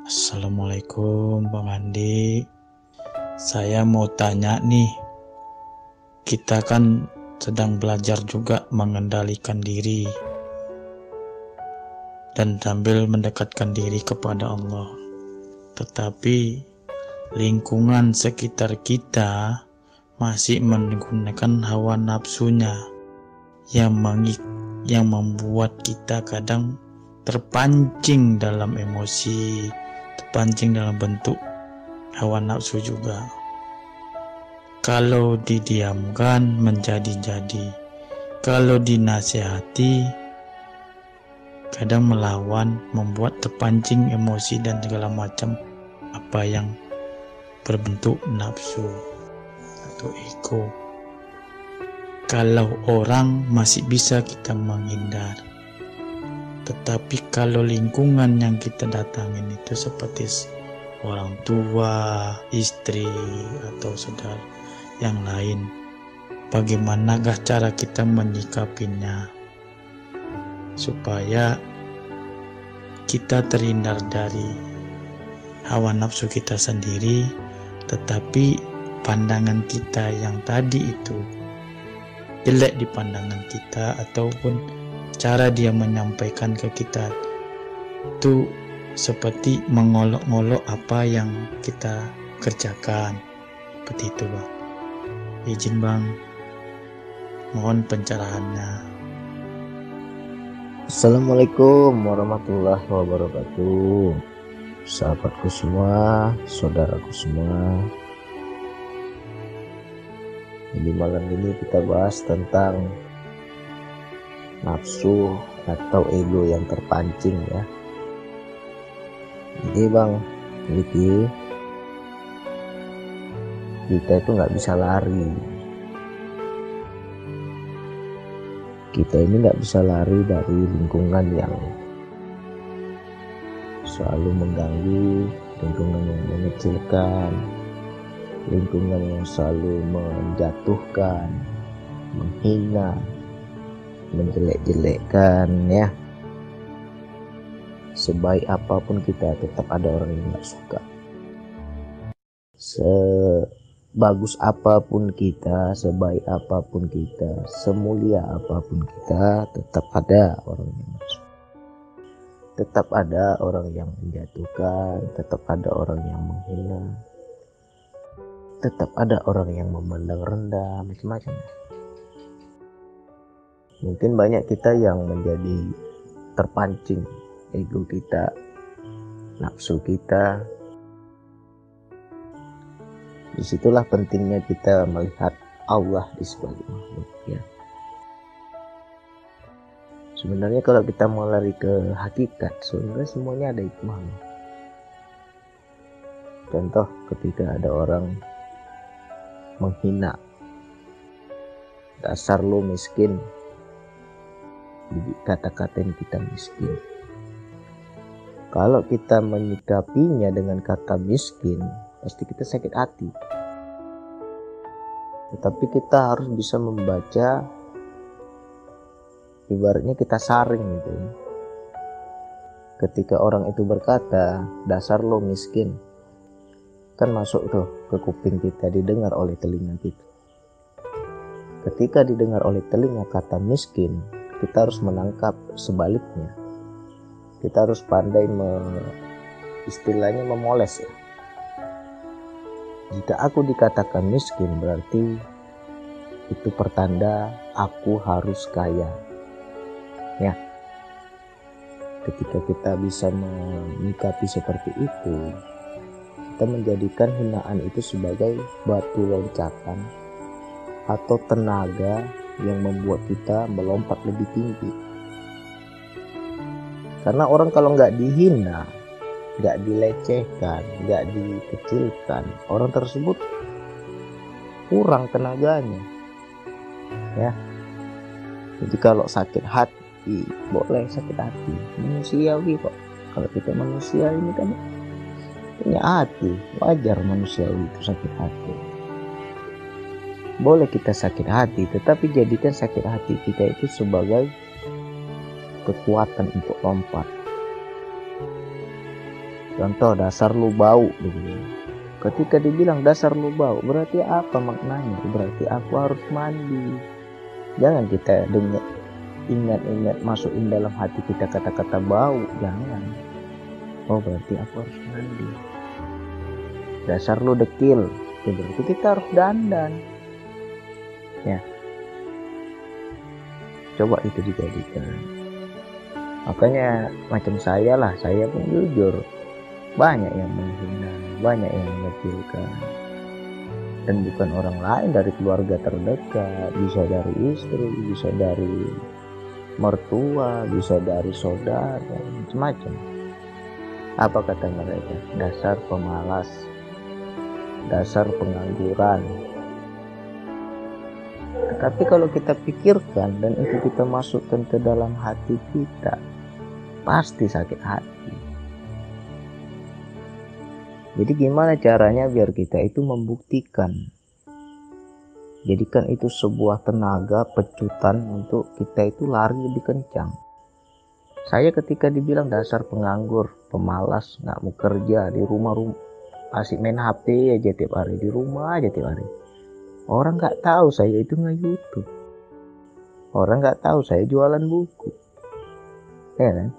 Assalamualaikum Bang Andi. Saya mau tanya nih, kita kan sedang belajar juga mengendalikan diri dan sambil mendekatkan diri kepada Allah. Tetapi lingkungan sekitar kita masih menggunakan hawa nafsunya yang membuat kita kadang terpancing dalam emosi, terpancing dalam bentuk hawa nafsu juga. Kalau didiamkan menjadi-jadi, kalau dinasihati kadang melawan, membuat terpancing emosi dan segala macam apa yang berbentuk nafsu atau ego. Kalau orang masih bisa kita menghindar, tetapi kalau lingkungan yang kita datangin itu seperti orang tua, istri, atau saudara yang lain, bagaimanakah cara kita menyikapinya supaya kita terhindar dari hawa nafsu kita sendiri, tetapi pandangan kita yang tadi itu jelek di pandangan kita, ataupun cara dia menyampaikan ke kita itu seperti mengolok-olok apa yang kita kerjakan. Seperti itu Bang. Izin Bang, mohon pencerahannya. Assalamualaikum warahmatullahi wabarakatuh. Sahabatku semua, saudaraku semua. Jadi malam ini kita bahas tentang nafsu atau ego yang terpancing ya. Jadi Bang Vicky, kita itu nggak bisa lari. Kita ini nggak bisa lari dari lingkungan yang selalu mengganggu, lingkungan yang mengecilkan, lingkungan yang selalu menjatuhkan, menghina, menjelek-jelekkan ya. Sebaik apapun kita, tetap ada orang yang gak suka. Sebagus apapun kita, sebaik apapun kita, semulia apapun kita, tetap ada orang yang gak suka. Tetap ada orang yang menjatuhkan, tetap ada orang yang menghina, tetap ada orang yang memandang rendah, macam-macam. Mungkin banyak kita yang menjadi terpancing ego kita, nafsu kita. Disitulah pentingnya kita melihat Allah di sebalik makhluk ya. Sebenarnya kalau kita mau lari ke hakikat, sebenarnya semuanya ada hikmahnya. Contoh ketika ada orang menghina, dasar lo miskin, kata-katain kita miskin. Kalau kita menyikapinya dengan kata miskin, pasti kita sakit hati. Tetapi kita harus bisa membaca, ibaratnya kita saring gitu. Ketika orang itu berkata, dasar lo miskin, kan masuk tuh ke kuping kita, didengar oleh telinga kita. Ketika didengar oleh telinga kata miskin, kita harus menangkap sebaliknya. Kita harus pandai istilahnya memoles ya. Jika aku dikatakan miskin, berarti itu pertanda aku harus kaya. Ya. Ketika kita bisa menyikapi seperti itu, kita menjadikan hinaan itu sebagai batu loncatan atau tenaga yang membuat kita melompat lebih tinggi. Karena orang kalau nggak dihina, nggak dilecehkan, nggak dikecilkan, orang tersebut kurang tenaganya ya. Jadi kalau sakit hati, boleh sakit hati, manusiawi kok. Kalau kita manusia ini kan punya hati, wajar manusiawi itu sakit hati. Boleh kita sakit hati, tetapi jadikan sakit hati kita itu sebagai kekuatan untuk lompat. Contoh, dasar lu bau gitu. Ketika dibilang dasar lu bau, berarti apa maknanya? Berarti aku harus mandi. Jangan kita dengar, ingat-ingat, masukin dalam hati kita kata-kata bau, jangan. Oh, berarti aku harus mandi. Dasar lu dekil, ya berarti kita harus dandan. Ya, coba itu dijadikan. Makanya macam saya lah, saya pun jujur, banyak yang menghina, banyak yang mengecilkan, dan bukan orang lain, dari keluarga terdekat, bisa dari istri, bisa dari mertua, bisa dari saudara, macam-macam. Apa kata mereka? Dasar pemalas, dasar pengangguran. Tapi kalau kita pikirkan dan itu kita masukkan ke dalam hati kita, pasti sakit hati. Jadi gimana caranya biar kita itu membuktikan, jadikan itu sebuah tenaga pecutan untuk kita itu lari lebih kencang. Saya ketika dibilang dasar penganggur, pemalas, nggak mau kerja, di rumah asik main HP aja tiap hari, di rumah aja tiap hari. Orang nggak tahu saya itu nge-YouTube. Orang nggak tahu saya jualan buku. Ya kan?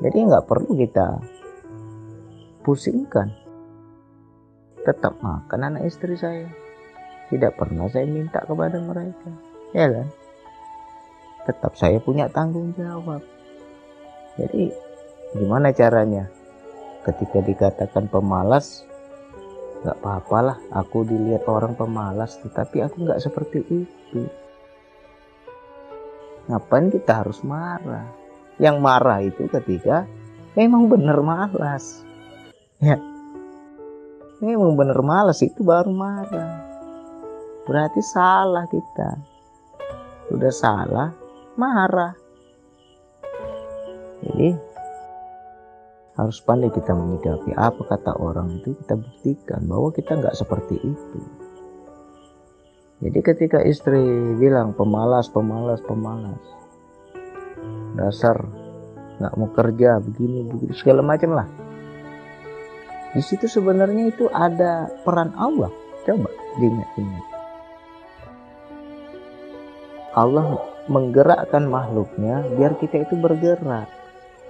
Jadi nggak perlu kita pusingkan. Tetap makan anak istri saya. Tidak pernah saya minta kepada mereka. Ya kan? Tetap saya punya tanggung jawab. Jadi gimana caranya? Ketika dikatakan pemalas, gak apa-apalah aku dilihat orang pemalas, tetapi aku gak seperti itu. Ngapain kita harus marah? Yang marah itu ketika memang benar malas. Ya, memang benar malas itu baru marah. Berarti salah kita. Sudah salah, marah. Jadi harus pandai kita menyikapi apa kata orang itu, kita buktikan bahwa kita nggak seperti itu. Jadi ketika istri bilang pemalas, dasar nggak mau kerja, begini segala macam lah, di situ sebenarnya itu ada peran Allah. Coba diingat-ingat, Allah menggerakkan makhluknya biar kita itu bergerak.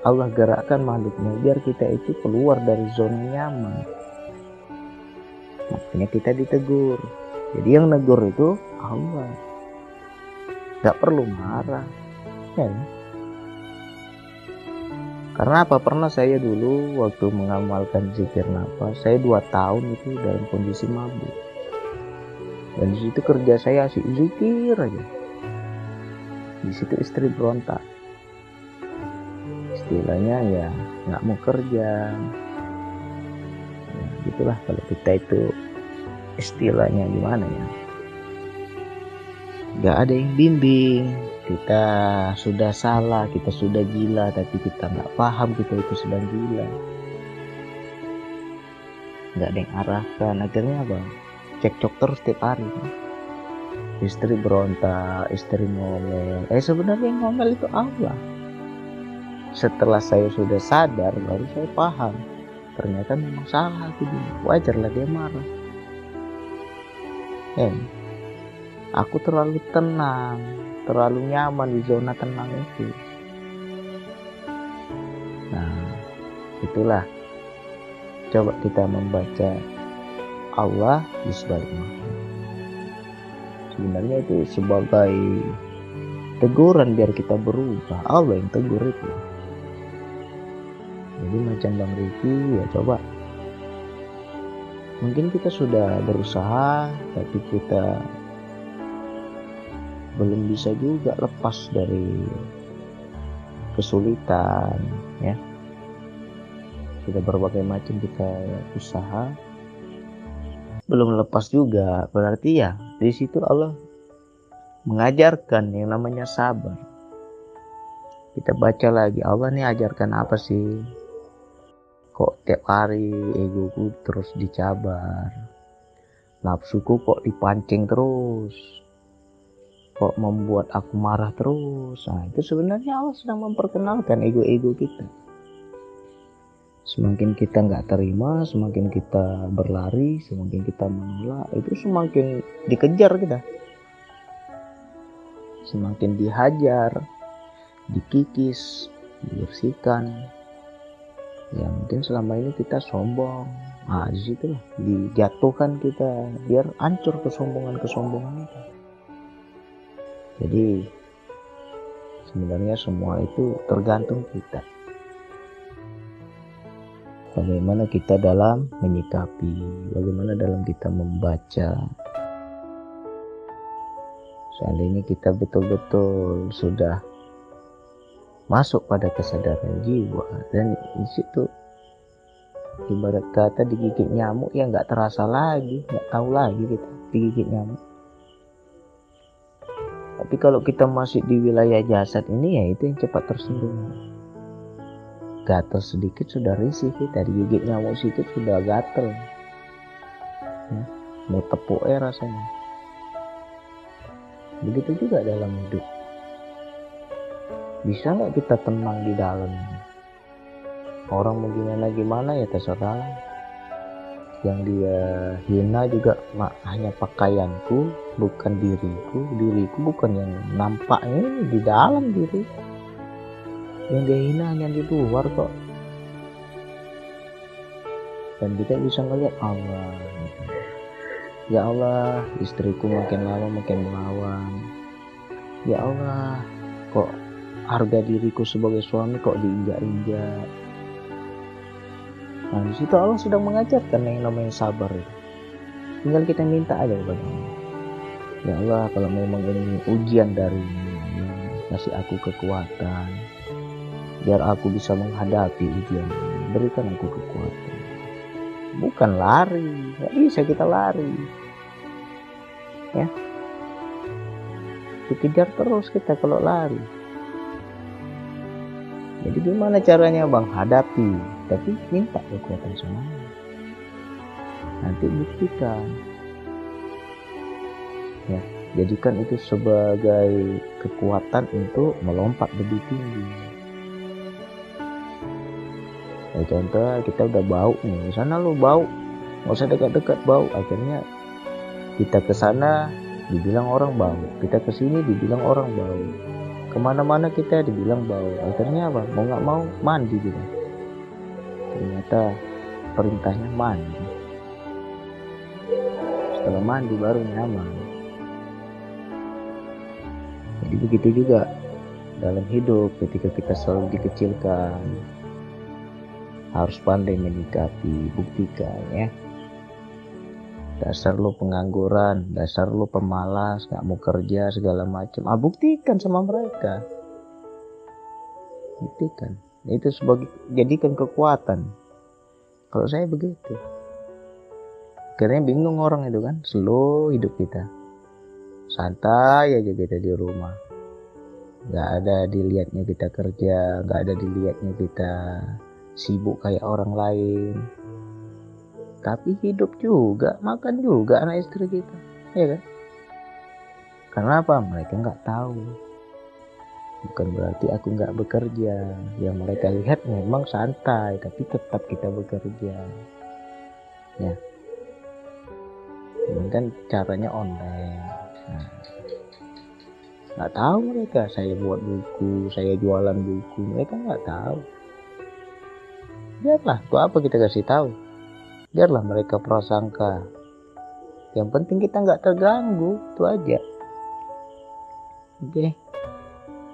Allah gerakkan makhluknya biar kita itu keluar dari zona nyaman. Makanya kita ditegur. Jadi yang negur itu Allah. Gak perlu marah. Ya. Karena apa? Pernah saya dulu waktu mengamalkan zikir nafas, saya 2 tahun itu dalam kondisi mabuk. Dan di situ kerja saya asik zikir aja. Di situ istri berontak. Istilahnya ya nggak mau kerja. Ya, gitulah kalau kita itu istilahnya gimana ya, nggak ada yang bimbing, kita sudah salah, kita sudah gila, tapi kita nggak paham kita itu sedang gila, nggak ada yang arahkan. Akhirnya apa, cekcok terus tiap hari kan? Istri berontak, istri ngomel. Sebenarnya yang ngomel itu Allah. Setelah saya sudah sadar, baru saya paham. Ternyata memang salah aku dulu. Wajarlah dia marah. Aku terlalu tenang, terlalu nyaman di zona tenang itu. Nah, itulah. Coba kita membaca Allah di sebalik makhluk. Sebenarnya itu sebagai teguran biar kita berubah. Allah yang tegur itu. Jadi macam Bang Riki, ya coba. Mungkin kita sudah berusaha, tapi kita belum bisa juga lepas dari kesulitan, ya. Sudah berbagai macam kita usaha, belum lepas juga. Berarti ya di situ Allah mengajarkan yang namanya sabar. Kita baca lagi, Allah nih ajarkan apa sih? Kok tiap hari egoku terus dicabar, nafsuku kok dipancing terus, kok membuat aku marah terus. Nah, itu sebenarnya Allah sedang memperkenalkan ego-ego kita. Semakin kita nggak terima, semakin kita berlari, semakin kita menolak, itu semakin dikejar kita, semakin dihajar, dikikis, dibersihkan. Ya mungkin selama ini kita sombong, disitulah dijatuhkan kita biar hancur kesombongan kita. Jadi sebenarnya semua itu tergantung kita, bagaimana kita dalam menyikapi, bagaimana dalam kita membaca. Seandainya kita betul-betul sudah masuk pada kesadaran jiwa, dan di situ ibarat kata digigit nyamuk ya nggak terasa lagi, nggak tahu lagi kita digigit nyamuk. Tapi kalau kita masih di wilayah jasad ini, ya itu yang cepat tersinggung. Gatel sedikit sudah risih kita, digigit nyamuk sedikit sudah gatel, ya, mau tepuk rasanya. Begitu juga dalam hidup. Bisa nggak kita tenang di dalam? Orang mau gimana ya terserah. Yang dia hina juga hanya pakaianku, bukan diriku. Diriku bukan yang nampaknya di dalam diri. Yang dia hina hanya di luar kok. Dan kita bisa melihat Allah. Ya Allah, istriku makin lama makin melawan. Ya Allah, kok harga diriku sebagai suami kok diinjak-injak. Nah, di situ Allah sedang mengajarkan yang namanya sabar itu. Tinggal kita minta aja kepada Allah. Ya Allah, kalau memang ini ujian darimu, kasih aku kekuatan biar aku bisa menghadapi ujian ini. Berikan aku kekuatan. Bukan lari, nggak bisa kita lari. Ya, dikejar terus kita kalau lari. Jadi gimana caranya Bang? Hadapi, tapi minta kekuatan sama Allah. Nanti buktikan. Ya, jadikan itu sebagai kekuatan untuk melompat lebih tinggi. Ya, contoh kita udah bau nih, di sana lu bau, nggak usah dekat-dekat bau. Akhirnya kita ke sana dibilang orang bau, kita ke sini dibilang orang bau. Kemana-mana kita dibilang bau. Akhirnya apa? Mau nggak mau mandi gitu. Ternyata perintahnya mandi. Setelah mandi baru nyaman. Jadi begitu juga dalam hidup, ketika kita selalu dikecilkan, harus pandai menyikapi. Buktikan ya. Dasar lu pengangguran, dasar lu pemalas, gak mau kerja segala macam. Buktikan sama mereka. Buktikan. Itu sebagai jadikan kekuatan. Kalau saya begitu. Akhirnya bingung orang itu kan, slow hidup kita. Santai aja kita di rumah. Gak ada dilihatnya kita kerja, gak ada dilihatnya kita sibuk kayak orang lain. Tapi hidup juga, makan juga anak istri kita, ya kan? Karena apa? Mereka nggak tahu. Bukan berarti aku nggak bekerja. Yang mereka lihat memang santai, tapi tetap kita bekerja. Ya, ini kan caranya online. Nah, nggak tahu mereka. Saya buat buku, saya jualan buku, mereka nggak tahu. Biarlah, tuh apa kita kasih tahu? Biarlah mereka prasangka. Yang penting kita nggak terganggu, itu aja. Oke.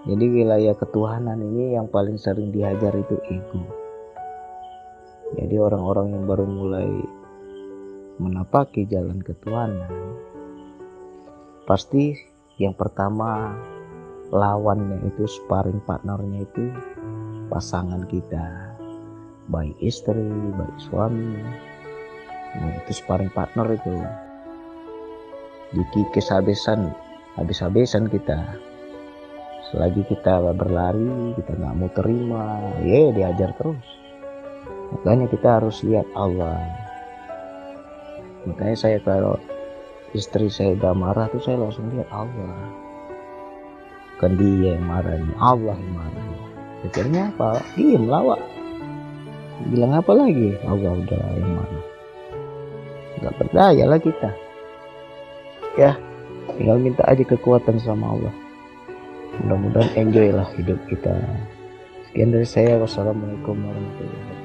Jadi wilayah ketuhanan ini yang paling sering dihajar itu ego. Jadi orang-orang yang baru mulai menapaki jalan ketuhanan, pasti yang pertama lawannya itu, sparring partnernya itu pasangan kita, baik istri, baik suami. Nah, itu sparring partner itu. Dikikis habis-habisan kita. Selagi kita berlari, kita nggak mau terima, diajar terus. Makanya kita harus lihat Allah. Makanya saya kalau istri saya udah marah tuh saya langsung lihat Allah. Bukan dia yang marah, Allah yang marah. Akhirnya apa? Diem lawak. bilang apa lagi? Allah udah yang mana? Nggak berdaya lah kita. Ya, tinggal minta aja kekuatan sama Allah. Mudah-mudahan enjoy lah hidup kita. Sekian dari saya. Wassalamualaikum warahmatullahi wabarakatuh.